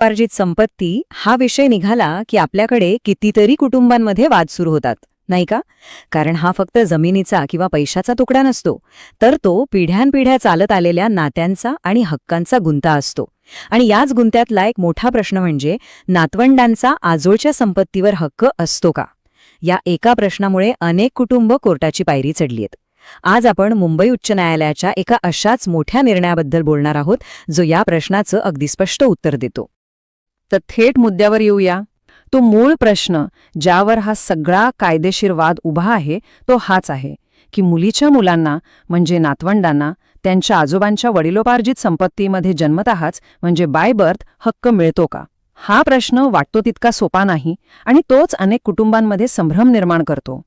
वडिलोपार्जित संपत्ती हा विषय निघाला की आपल्याकडे कितीतरी कुटुंबांमध्ये वाद सुरू होतात, नाही का? कारण हा फक्त जमिनीचा किंवा पैशाचा तुकडा नसतो, तर तो पिढ्यानपिढ्या चालत आलेल्या नात्यांचा आणि हक्कांचा गुंता असतो. आणि याच गुंत्यातला एक मोठा प्रश्न म्हणजे नातवंडांचा आजोळच्या संपत्तीवर हक्क असतो का? या एका प्रश्नामुळे अनेक कुटुंब कोर्टाची पायरी चढलीत. आज आपण मुंबई उच्च न्यायालयाच्या एका अशाच मोठ्या निर्णयाबद्दल बोलणार आहोत, जो या प्रश्नाचं अगदी स्पष्ट उत्तर देतो. तर थेट मुद्द्यावर येऊया. तो मूळ प्रश्न ज्यावर हा सगळा कायदेशीर वाद उभा आहे तो हाच आहे की मुलीच्या मुलांना म्हणजे नातवंडांना त्यांच्या आजोबांच्या वडिलोपार्जित संपत्तीमध्ये जन्मतःच म्हणजे बाय बर्थ हक्क मिळतो का? हा प्रश्न वाटतो तितका सोपा नाही आणि तोच अनेक कुटुंबांमध्ये संभ्रम निर्माण करतो.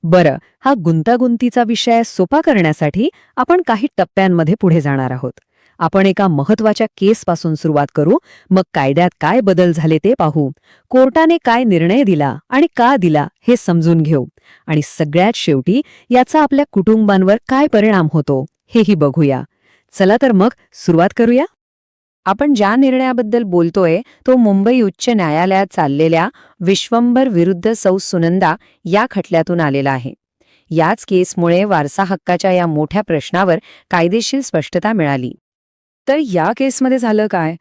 बरं, हा गुंतागुंतीचा विषय सोपा करण्यासाठी आपण काही टप्प्यांमध्ये पुढे जाणार आहोत. आपण एका महत्वाच्या केसपासून सुरुवात करू, मग कायद्यात काय बदल झाले ते पाहू, कोर्टाने काय निर्णय दिला आणि का दिला हे समजून घेऊ, आणि सगळ्यात शेवटी याचा आपल्या कुटुंबांवर काय परिणाम होतो हेही बघूया. चला तर मग सुरुवात करूया. आपण ज्या निर्णयाबद्दल बोलतोय तो मुंबई उच्च न्यायालयात चाललेल्या विश्वंभर विरुद्ध सौ सुनंदा या खटल्यातून आलेला आहे. याच केसमुळे वारसा हक्काच्या या मोठ्या प्रश्नावर कायदेशीर स्पष्टता मिळाली. तर या केसमध्ये झालं काय?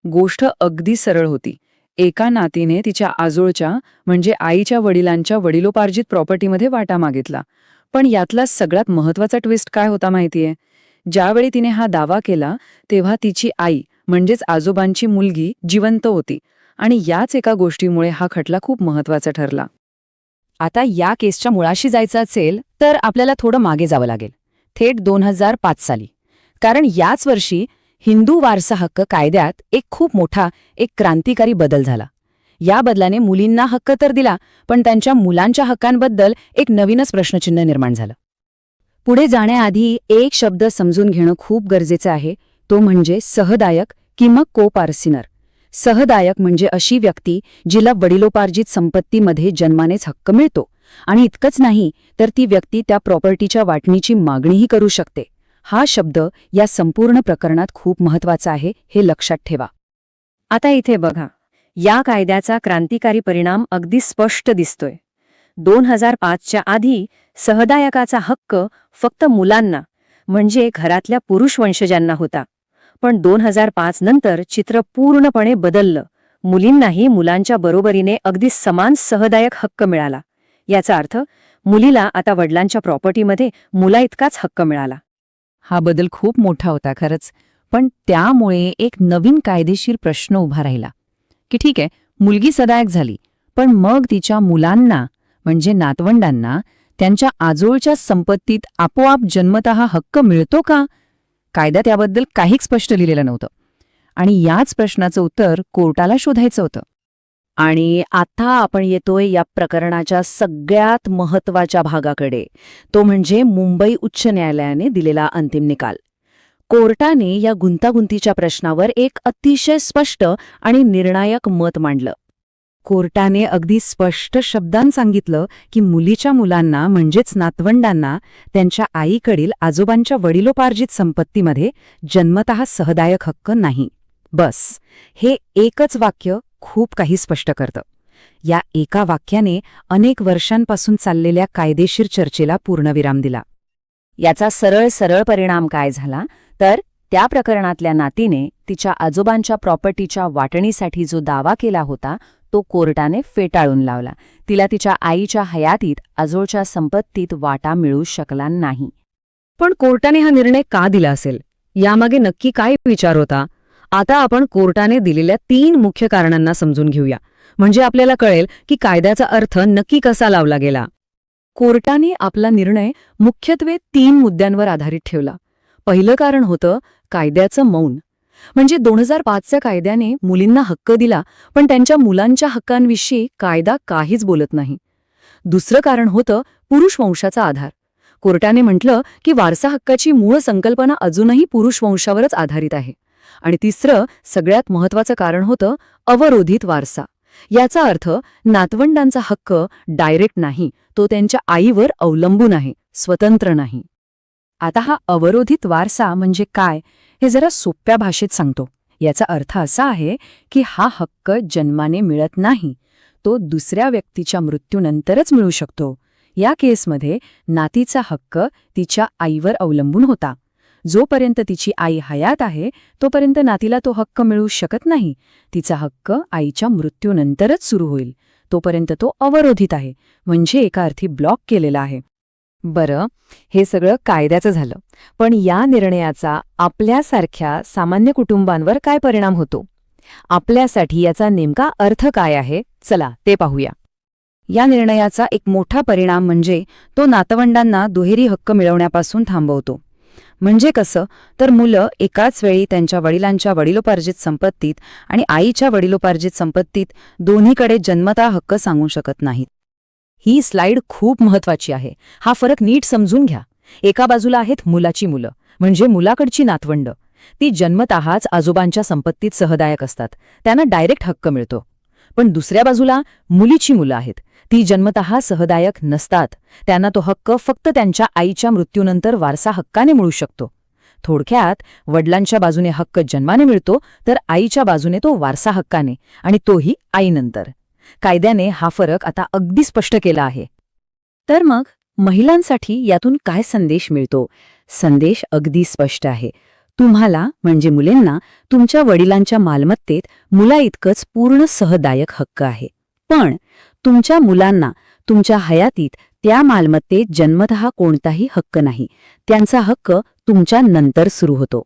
गोष्ट अगदी सरळ होती. एका नातीने तिच्या आजोळच्या म्हणजे आईच्या वडिलांच्या वडिलोपार्जित प्रॉपर्टीमध्ये वाटा मागितला. पण यातला सगळ्यात महत्वाचा ट्विस्ट काय होता माहितीये? ज्यावेळी तिने हा दावा केला तेव्हा तिची आई म्हणजेच आजोबांची मुलगी जिवंत होती, आणि याच एका गोष्टीमुळे हा खटला खूप महत्वाचा ठरला. आता या केसच्या मुळाशी जायचं असेल तर आपल्याला थोडं मागे जावं लागेल, थेट 2005 साली. कारण याच वर्षी हिंदू वारसा हक्क कायद्यात एक खूप मोठा, एक क्रांतिकारी बदल झाला. या बदलाने मुलींना हक्क तर दिला, पण त्यांच्या मुलांच्या हक्कांबद्दल एक नवीनच प्रश्नचिन्ह निर्माण झालं. पुढे जाण्याआधी एक शब्द समजून घेणं खूप गरजेचं आहे, तो म्हणजे सहदायक किंवा को-पार्सिनर. सहदायक म्हणजे अशी व्यक्ती जिला वडिलोपार्जित संपत्तीमध्ये जन्मानेच हक्क मिळतो, आणि इतकंच नाही तर ती व्यक्ती त्या प्रॉपर्टीच्या वाटणीची मागणीही करू शकते. हा शब्द या संपूर्ण प्रकरणात खूप महत्वाचा आहे, हे लक्षात ठेवा. आता इथे बघा, या कायद्याचा क्रांतिकारी परिणाम अगदी स्पष्ट दिसतोय. 2005च्या आधी सहदायकाचा हक्क फक्त मुलांना म्हणजे घरातल्या पुरुष वंशजांना होता. पण 2005 नंतर चित्र पूर्णपणे बदललं. मुलींनाही मुलांच्या बरोबरीने अगदी समान सहदायक हक्क मिळाला. याचा अर्थ मुलीला आता वडिलांच्या प्रॉपर्टीमध्ये मुलाइतकाच हक्क मिळाला. हा बदल खूप मोठा होता खरंच, पण त्यामुळे एक नवीन कायदेशीर प्रश्न उभा राहिला की ठीक आहे, मुलगी सदायक झाली, पण मग तिच्या मुलांना म्हणजे नातवंडांना त्यांच्या आजोळच्या संपत्तीत आपोआप जन्मतः हक्क मिळतो का? कायद्यात याबद्दल काहीच स्पष्ट लिहिलेलं नव्हतं, आणि याच प्रश्नाचं उत्तर कोर्टाला शोधायचं होतं. आणि आता आपण येतोय या प्रकरणाच्या सगळ्यात महत्वाच्या भागाकडे, तो म्हणजे मुंबई उच्च न्यायालयाने दिलेला अंतिम निकाल. कोर्टाने या गुंतागुंतीच्या प्रश्नावर एक अतिशय स्पष्ट आणि निर्णायक मत मांडलं. कोर्टाने अगदी स्पष्ट शब्दांत सांगितलं की मुलीच्या मुलांना म्हणजेच नातवंडांना त्यांच्या आईकडील आजोबांच्या वडिलोपार्जित संपत्तीमध्ये जन्मतः सहदायक हक्क नाही. बस, हे एकच वाक्य खूप काही स्पष्ट करतं. या एका वाक्याने अनेक वर्षांपासून चाललेल्या कायदेशीर चर्चेला पूर्णविराम दिला. याचा सरळ सरळ परिणाम काय झाला तर त्या प्रकरणातल्या नातीने तिच्या आजोबांच्या प्रॉपर्टीच्या वाटणीसाठी जो दावा केला होता तो कोर्टाने फेटाळून लावला. तिला तिच्या आईच्या हयातीत आजोळच्या संपत्तीत वाटा मिळू शकला नाही. पण कोर्टाने हा निर्णय का दिला असेल? यामागे नक्की काय विचार होता? आता आपण कोर्टाने दिलेल्या 3 मुख्य कारणांना समजून घेऊया, म्हणजे आपल्याला कळेल की कायद्याचा अर्थ नक्की कसा लावला गेला. कोर्टाने आपला निर्णय मुख्यत्वे 3 मुद्द्यांवर आधारित ठेवला. पहिलं कारण होतं कायद्याचं मौन, म्हणजे 2005च्या कायद्याने मुलींना हक्क दिला, पण त्यांच्या मुलांच्या हक्कांविषयी कायदा काहीच बोलत नाही. दुसरं कारण होतं पुरुष वंशाचा आधार. कोर्टाने म्हटलं की वारसा हक्काची मूळ संकल्पना अजूनही पुरुष वंशावरच आधारित आहे. आणि तिसरं सगळ्यात महत्वाचं कारण होतं अवरोधित वारसा. याचा अर्थ नातवंडांचा हक्क डायरेक्ट नाही, तो त्यांच्या आईवर अवलंबून आहे, स्वतंत्र नाही. आता हा अवरोधित वारसा म्हणजे काय हे जरा सोप्या भाषेत सांगतो. याचा अर्थ असा आहे की हा हक्क जन्माने मिळत नाही, तो दुसऱ्या व्यक्तीच्या मृत्यूनंतरच मिळू शकतो. या केसमध्ये नातीचा हक्क तिच्या आईवर अवलंबून होता. जोपर्यंत तिची आई हयात आहे तोपर्यंत नातीला तो हक्क मिळू शकत नाही. तिचा हक्क आईच्या मृत्यूनंतरच सुरू होईल. तोपर्यंत तो अवरोधित आहे, म्हणजे एका अर्थी ब्लॉक केलेला आहे. बरं, हे सगळं कायद्याचं झालं, पण या निर्णयाचा आपल्यासारख्या सामान्य कुटुंबांवर काय परिणाम होतो? आपल्यासाठी याचा नेमका अर्थ काय आहे? चला ते पाहूया. या निर्णयाचा एक मोठा परिणाम म्हणजे तो नातवंडांना दुहेरी हक्क मिळवण्यापासून थांबवतो. म्हणजे कसं तर मुलं एकाच वेळी त्यांच्या वडिलांच्या वडिलोपार्जित संपत्तीत आणि आईच्या वडिलोपार्जित संपत्तीत दोन्हीकडे जन्मतः हक्क सांगू शकत नाहीत. ही स्लाइड खूप महत्वाची आहे. हा फरक नीट समजून घ्या. एका बाजूला आहेत मुलाची मुलं, म्हणजे मुलाकडची नातवंड. ती जन्मतःच आजोबांच्या संपत्तीत सहदायक असतात, त्यांना डायरेक्ट हक्क मिळतो. पण दुसऱ्या बाजूला मुलीची मुलं आहेत. ती जन्मतः सहदायक नसतात, त्यांना तो हक्क फक्त त्यांच्या आईच्या मृत्यूनंतर वारसा हक्काने मिळू शकतो. थोडक्यात वडिलांच्या बाजूने हक्क जन्माने मिळतो, तर आईच्या बाजूने तो वारसा हक्काने, आणि तोही आईनंतर. कायद्याने हा फरक आता अगदी स्पष्ट केला आहे. तर मग महिलांसाठी यातून काय संदेश मिळतो? संदेश अगदी स्पष्ट आहे. तुम्हाला म्हणजे मुलींना तुमच्या वडिलांच्या मालमत्तेत मुलाइतकंच पूर्ण सहदायक हक्क आहे. पण तुमच्या मुलांना तुमच्या हयातीत त्या मालमत्तेत जन्मतः कोणताही हक्क नाही. त्यांचा हक्क तुमच्या नंतर सुरू होतो.